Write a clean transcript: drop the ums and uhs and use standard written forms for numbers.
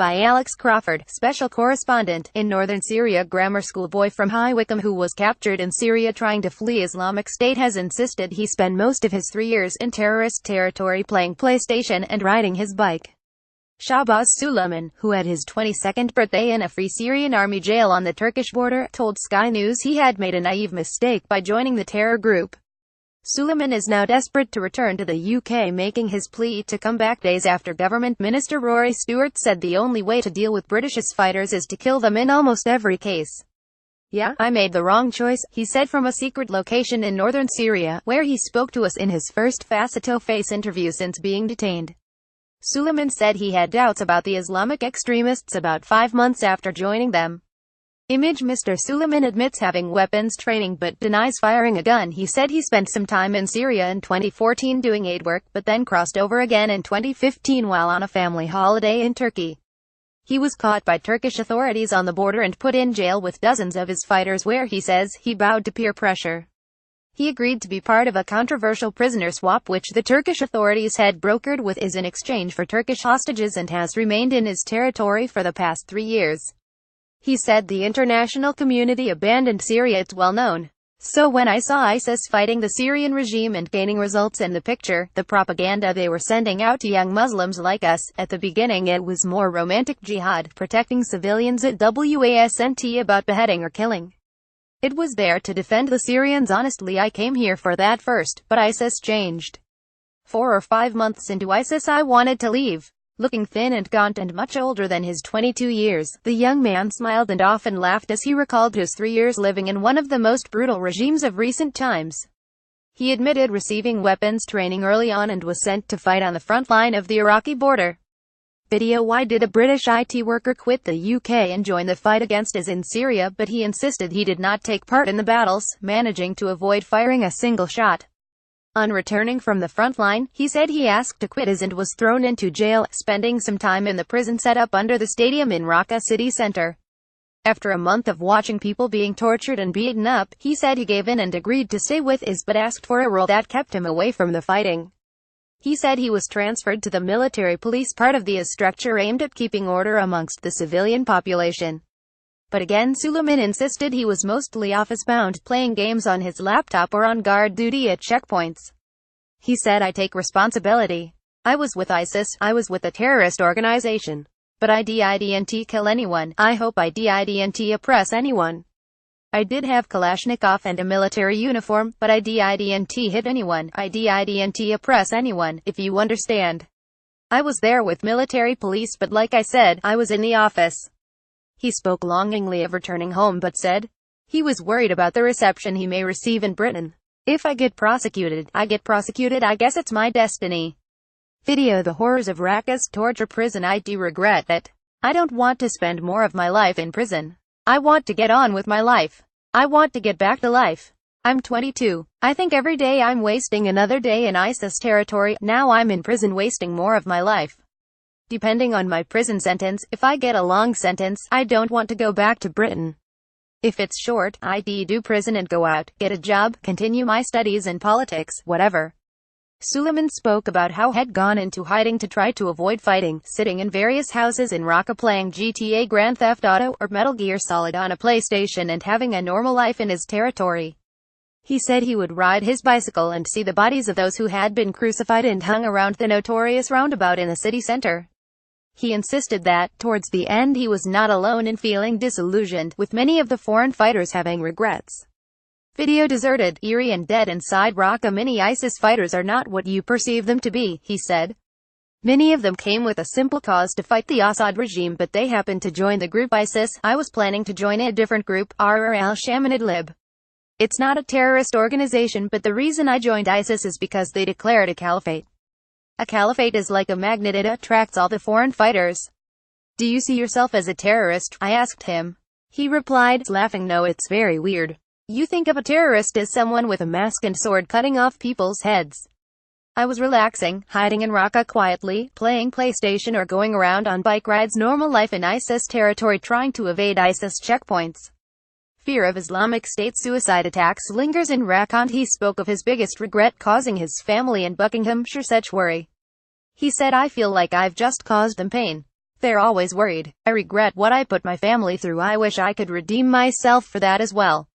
by Alex Crawford, special correspondent, in northern Syria. Grammar school boy from High Wycombe who was captured in Syria trying to flee Islamic State has insisted he spent most of his 3 years in terrorist territory playing PlayStation and riding his bike. Shabazz Suleman, who had his 22nd birthday in a free Syrian army jail on the Turkish border, told Sky News he had made a naive mistake by joining the terror group. Suleman is now desperate to return to the UK, making his plea to come back days after Government Minister Rory Stewart said the only way to deal with British fighters is to kill them in almost every case. "Yeah, I made the wrong choice," he said from a secret location in northern Syria, where he spoke to us in his first face-to-face interview since being detained. Suleman said he had doubts about the Islamic extremists about 5 months after joining them. Image Mr. Suleman admits having weapons training but denies firing a gun. He said he spent some time in Syria in 2014 doing aid work, but then crossed over again in 2015 while on a family holiday in Turkey. He was caught by Turkish authorities on the border and put in jail with dozens of his fighters, where he says he bowed to peer pressure. He agreed to be part of a controversial prisoner swap which the Turkish authorities had brokered with IS in exchange for Turkish hostages, and has remained in his territory for the past 3 years. He said the international community abandoned Syria. It's well known. So when I saw ISIS fighting the Syrian regime and gaining results in the picture, the propaganda they were sending out to young Muslims like us, at the beginning it was more romantic jihad, protecting civilians at wasn't about beheading or killing. It was there to defend the Syrians. Honestly, I came here for that first, but ISIS changed. 4 or 5 months into ISIS I wanted to leave. Looking thin and gaunt and much older than his 22 years, the young man smiled and often laughed as he recalled his 3 years living in one of the most brutal regimes of recent times. He admitted receiving weapons training early on and was sent to fight on the front line of the Iraqi border. Video: Why did a British IT worker quit the UK and join the fight against IS in Syria? But he insisted he did not take part in the battles, managing to avoid firing a single shot. On returning from the front line, he said he asked to quit IS and was thrown into jail, spending some time in the prison set up under the stadium in Raqqa city center. After a month of watching people being tortured and beaten up, he said he gave in and agreed to stay with IS but asked for a role that kept him away from the fighting. He said he was transferred to the military police, part of the IS structure aimed at keeping order amongst the civilian population. But again, Suleman insisted he was mostly office-bound, playing games on his laptop or on guard duty at checkpoints. He said, "I take responsibility. I was with ISIS, I was with a terrorist organization. But I didn't kill anyone. I hope I didn't oppress anyone. I did have Kalashnikov and a military uniform, but I didn't hit anyone. I didn't oppress anyone, if you understand. I was there with military police, but like I said, I was in the office." He spoke longingly of returning home but said he was worried about the reception he may receive in Britain. "If I get prosecuted, I get prosecuted. I guess it's my destiny." Video: The horrors of Raqqa's torture prison. "I do regret that. I don't want to spend more of my life in prison. I want to get on with my life. I want to get back to life. I'm 22. I think every day I'm wasting another day in ISIS territory. Now I'm in prison wasting more of my life. Depending on my prison sentence, if I get a long sentence, I don't want to go back to Britain. If it's short, I do prison and go out, get a job, continue my studies and politics, whatever." Suleman spoke about how had gone into hiding to try to avoid fighting, sitting in various houses in Raqqa playing GTA, Grand Theft Auto, or Metal Gear Solid on a PlayStation, and having a normal life in his territory. He said he would ride his bicycle and see the bodies of those who had been crucified and hung around the notorious roundabout in the city center. He insisted that, towards the end, he was not alone in feeling disillusioned, with many of the foreign fighters having regrets. Video: Deserted, eerie and dead inside Raqqa. "Many ISIS fighters are not what you perceive them to be," he said. "Many of them came with a simple cause to fight the Assad regime, but they happened to join the group ISIS. I was planning to join a different group, al-Sham and Idlib. It's not a terrorist organization, but the reason I joined ISIS is because they declared a caliphate. A caliphate is like a magnet, it attracts all the foreign fighters." "Do you see yourself as a terrorist?" I asked him. He replied, laughing, "No, it's very weird. You think of a terrorist as someone with a mask and sword cutting off people's heads. I was relaxing, hiding in Raqqa quietly, playing PlayStation or going around on bike rides, normal life in ISIS territory, trying to evade ISIS checkpoints. Fear of Islamic State suicide attacks lingers in Raqqa." He spoke of his biggest regret, causing his family in Buckinghamshire such worry. He said, "I feel like I've just caused them pain. They're always worried. I regret what I put my family through. I wish I could redeem myself for that as well.